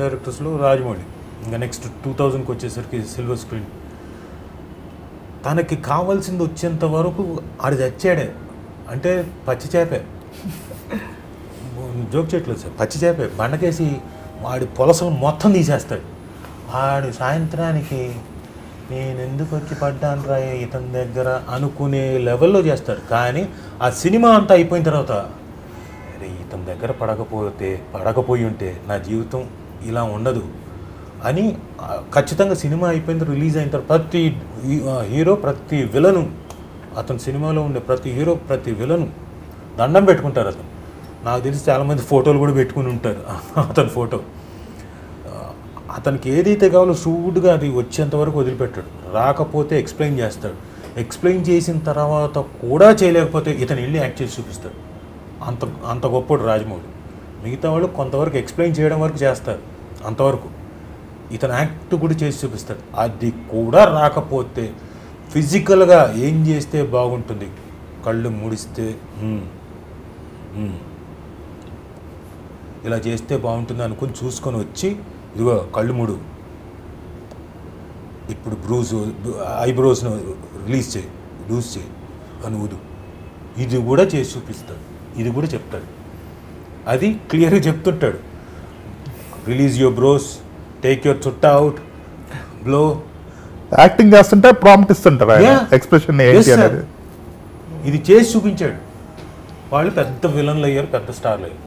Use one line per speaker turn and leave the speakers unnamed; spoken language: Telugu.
డైరెక్టర్స్లో రాజమౌళి. ఇంకా నెక్స్ట్ 2000కి వచ్చేసరికి సిల్వర్ స్క్రీన్. తనకి కావాల్సింది వచ్చేంత వరకు ఆడు చచ్చాడే. అంటే పచ్చి చేపే, జోక్ చేయట్లేదు సార్, పచ్చి చేపే బండకేసి వాడి పొలసలు మొత్తం తీసేస్తాడు. వాడు సాయంత్రానికి నేను ఎందుకు వచ్చి పడ్డాను రా ఇతని దగ్గర అనుకునే లెవెల్లో చేస్తాడు. కానీ ఆ సినిమా అంతా అయిపోయిన తర్వాత అరే ఇతని దగ్గర పడకపోయి ఉంటే నా జీవితం ఇలా ఉండదు అని ఖచ్చితంగా సినిమా అయిపోయిన తర్వాత, రిలీజ్ అయిన తర్వాత ప్రతి హీరో ప్రతి విలను, అతని సినిమాలో ఉండే ప్రతి హీరో ప్రతి విలను దండం పెట్టుకుంటారు. అతను నాకు తెలిసి చాలామంది ఫోటోలు కూడా పెట్టుకుని ఉంటారు అతని ఫోటో. అతనికి ఏదైతే కావాలో షూట్గా అది వచ్చేంత వరకు వదిలిపెట్టాడు. రాకపోతే ఎక్స్ప్లెయిన్ చేస్తాడు. ఎక్స్ప్లెయిన్ చేసిన తర్వాత కూడా చేయలేకపోతే ఇతను వెళ్ళి యాక్ట్ చేసి చూపిస్తాడు. అంత గొప్పడు రాజమౌళి. మిగతా వాళ్ళు కొంతవరకు ఎక్స్ప్లెయిన్ చేయడం వరకు చేస్తారు, అంతవరకు. ఇతను యాక్ట్ కూడా చేసి చూపిస్తాడు. అది కూడా రాకపోతే ఫిజికల్గా ఏం చేస్తే బాగుంటుంది, కళ్ళు ముడిస్తే ఇలా చేస్తే బాగుంటుంది అనుకుని చూసుకొని వచ్చి ఇదిగో కళ్ళు ముడు, ఇప్పుడు ఐబ్రోస్ను లూజ్ చేయి అని ఊదు, ఇది కూడా చేసి చూపిస్తాడు. ఇది కూడా చెప్తాడు. అది క్లియర్గా చెప్తుంటాడు. Release your brows, take your chutta out, blow.
Acting చేస్తుంటే ప్రాంప్ట్ ఇస్తుంటారు, ఎక్స్ప్రెషన్ ఏంటి అనేది.
ఇది చేసి చూపించాడు. వాళ్ళు పెద్ద విలన్లు అయ్యారు, పెద్ద స్టార్లు అయ్యారు.